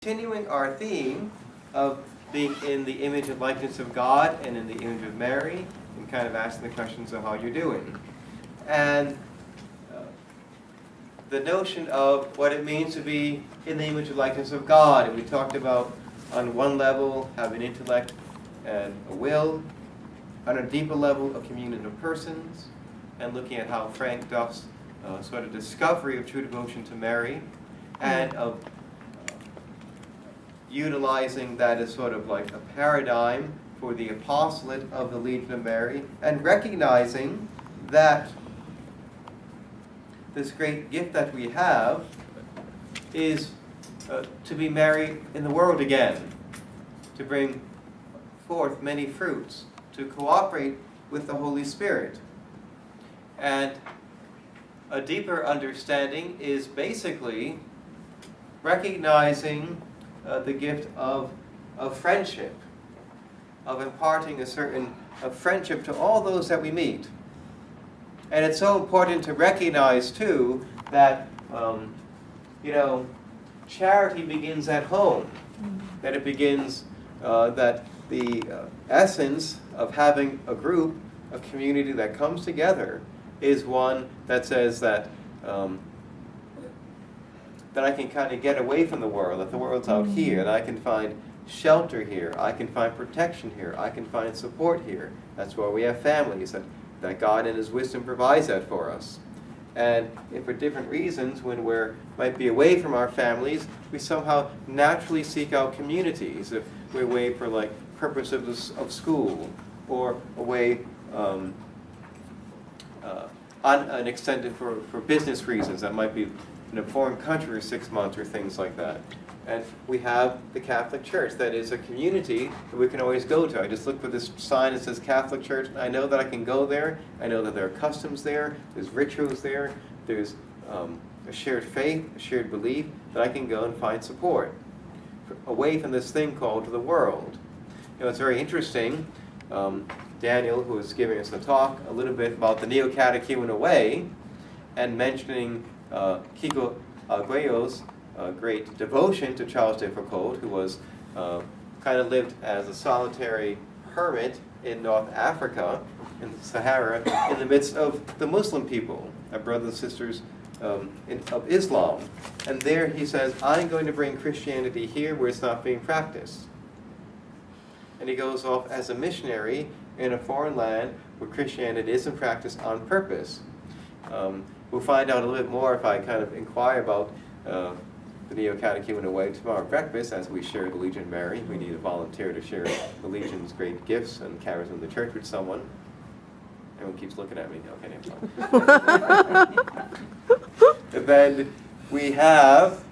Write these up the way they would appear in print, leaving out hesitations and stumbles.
Continuing our theme of being in the image and likeness of God and in the image of Mary, and kind of asking the questions of how you're doing. And the notion of what it means to be in the image and likeness of God. And we talked about, on one level, having intellect and a will. On a deeper level, a communion of persons. And looking at how Frank Duff's sort of discovery of true devotion to Mary, and of utilizing that as sort of like a paradigm for the apostolate of the Legion of Mary, and recognizing that this great gift that we have is to be Mary in the world again, to bring forth many fruits, to cooperate with the Holy Spirit. And a deeper understanding is basically recognizing the gift of friendship, of imparting a certain friendship to all those that we meet. And it's so important to recognize, too, that, charity begins at home. That it begins, that the essence of having a group, a community that comes together, is one that says that that I can kind of get away from the world, that the world's out here, and I can find shelter here, I can find protection here, I can find support here. That's why we have families, that God in His wisdom provides that for us. And if for different reasons, when we might be away from our families, we somehow naturally seek out communities. If we're away for like purposes of school, or away unextended for business reasons, that might be in a foreign country for 6 months or things like that. And we have the Catholic Church that is a community that we can always go to. I just look for this sign that says Catholic Church, and I know that I can go there. I know that there are customs there, there's rituals there, there's a shared faith, a shared belief, that I can go and find support away from this thing called the world. It's very interesting. Daniel, who was giving us a talk a little bit about the Neo-Catechumen Away, and mentioning Kiko Aguayo's great devotion to Charles de Foucauld, who was kind of lived as a solitary hermit in North Africa, in the Sahara, in the midst of the Muslim people, our brothers and sisters of Islam. And there he says, I'm going to bring Christianity here where it's not being practiced. And he goes off as a missionary in a foreign land where Christianity isn't practiced on purpose. We'll find out a little bit more if I kind of inquire about the Neo-Catechumen Away tomorrow at breakfast as we share the Legion of Mary. We need a volunteer to share the Legion's great gifts and carry them to church with someone. Everyone keeps looking at me. Okay, and then we have,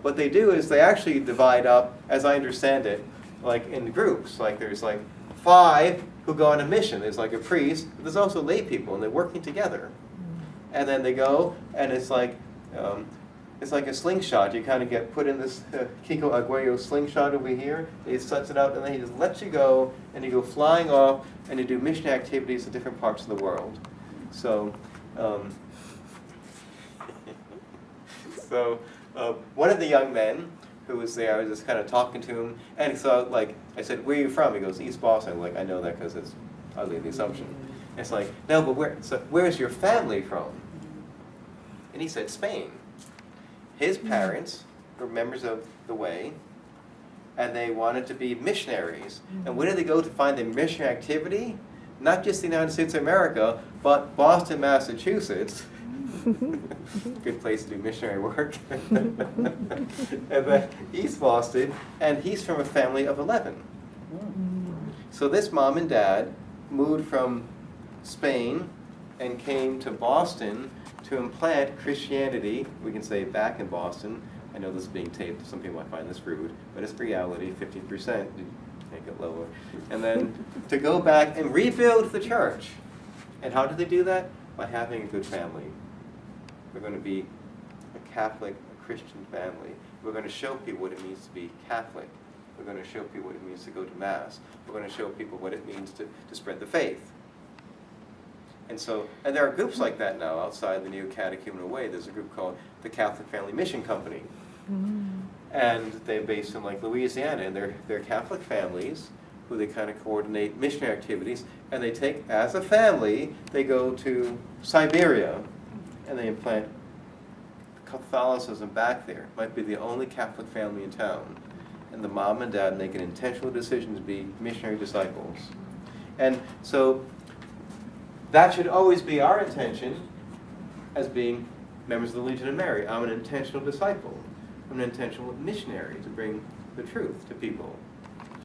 what they do is they actually divide up, as I understand it, like in groups. Like there's like 5 who go on a mission. There's like a priest, but there's also lay people, and they're working together. And then they go, and it's like a slingshot. You kind of get put in this Kiko Aguayo slingshot over here. He sets it out, and then he just lets you go, and you go flying off, and you do mission activities in different parts of the world. So, one of the young men who was there, I was just kind of talking to him, and so like I said, "Where are you from?" He goes, "East Boston." I'm like, I know that because it's ugly the assumption. It's like, no, but where's your family from? And he said, Spain. His parents were members of the Way, and they wanted to be missionaries. And where did they go to find their missionary activity? Not just the United States of America, but Boston, Massachusetts. Good place to do missionary work. And then East Boston, and he's from a family of 11. So this mom and dad moved from Spain and came to Boston to implant Christianity, we can say back in Boston. I know this is being taped, some people might find this rude, but it's reality, 15%, make it lower. And then to go back and rebuild the church. And how did they do that? By having a good family. We're going to be a Catholic, a Christian family. We're going to show people what it means to be Catholic. We're going to show people what it means to go to Mass. We're going to show people what it means to spread the faith. And there are groups like that now outside the Neo-Catechumen Way. There's a group called the Catholic Family Mission Company. And they're based in like Louisiana, and they're Catholic families who they kind of coordinate missionary activities, and they take, as a family, they go to Siberia, and they implant Catholicism back there. Might be the only Catholic family in town. And the mom and dad make an intentional decision to be missionary disciples. And so that should always be our intention as being members of the Legion of Mary. I'm an intentional disciple. I'm an intentional missionary to bring the truth to people.